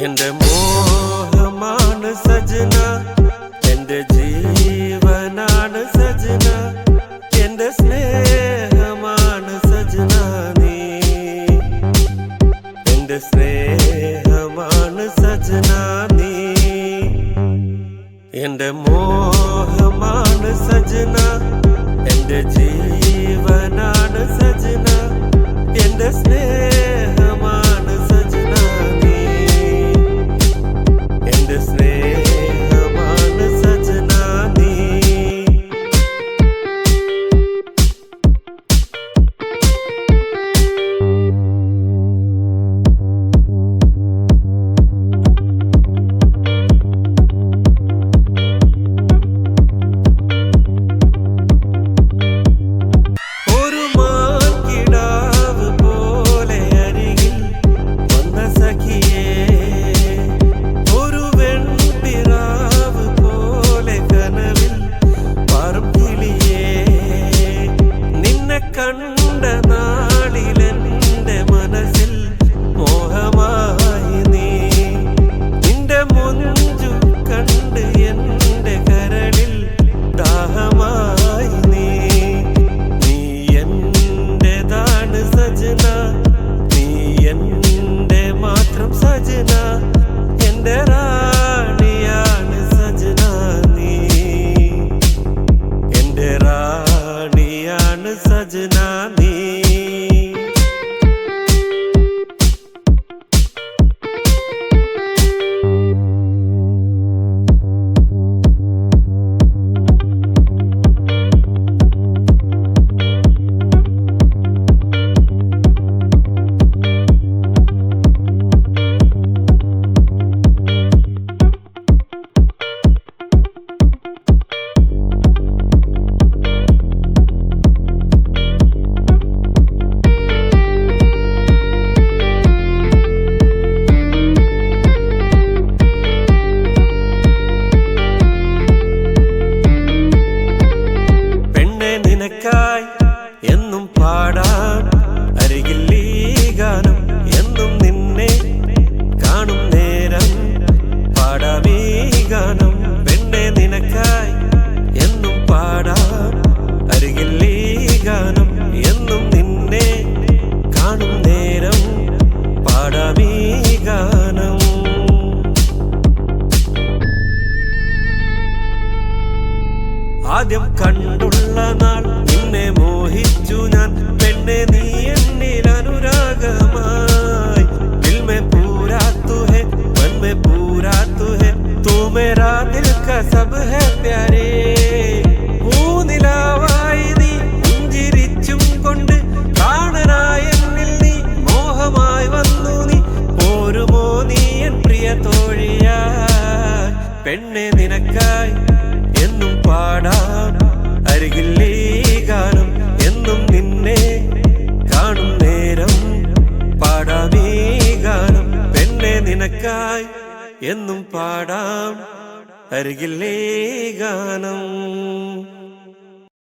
എന്റെ മോഹമാണ് സജന, എന്റെ ജീവനാണ് സജന, എന്റെ സ്നേഹമാണ് സജന നീ, എന്റെ സ്നേഹമാണ് സജന നീ. എന്റെ മോഹമാണ് സജന, എന്റെ ജീവനാണ് സജന, എന്റെ സ്നേഹമാണ് സജന നീ, എന്റെ സ്നേഹമാണ് സജന നീ. ഒരു മാൻകിടാവ് പോലെ അരികിൽ വന്ന സഖിയേ, ഒരു വെൺപിറാവ് പോലെ കനവിൽ പാറും കിളിയേ, നിന്നെ കണ്ട നാളിലെന്റെ മനസ്സിൽ മോഹമായി നീ, നിന്റെ മുഞ്ചു കണ്ട് എന്റെ കരളിൽ ദാഹമായി നീ. നീ എന്റേതാണ് സജന, നീ എന്റെ മാത്രം സജന, എന്റെ റാണിയാണ് സജന നീ, എന്റെ റാണിയാണ് സജന നീ. പെണ്ണെ നിനക്കായി എന്നും പാടാം അരികിൽ ഈ ഗാനം, എന്നും നിന്നെ കാണും നേരം പാടാം ഈ ഗാനം. പെണ്ണെ നിനക്കായി എന്നും പാടാം അരികിൽ ഈ ഗാനം, എന്നും നിന്നെ കാണും നേരം പാടാം ഈ ഗാനം. ആദ്യം കണ്ടുള്ള നാൾ നിന്നെ മോഹിച്ചു ഞാൻ, പെണ്ണെ നീ എന്നിൽ അനുരാഗമായി. ദിൽ में पूरा तू है, मन में पूरा तू है, तू मेरा दिल का सब है प्यारे. പൂനിലാവായി നീ പുഞ്ചിരിച്ചും കൊണ്ട് പ്രാണനായ എന്നിൽ നീ മോഹമായി വന്നു നീ, പോരുമോ നീ എൻ പ്രിയ തോഴിയായി. പെണ്ണെ നിനക്കായി എന്നും പാടാം അരികിൽ ഈ ഗാനം, എന്നും നിന്നെ കാണും നേരം പാടാം ഈ ഗാനം. പെണ്ണെ നിനക്കായി എന്നും പാടാം അരികിൽ ഈ ഗാനം.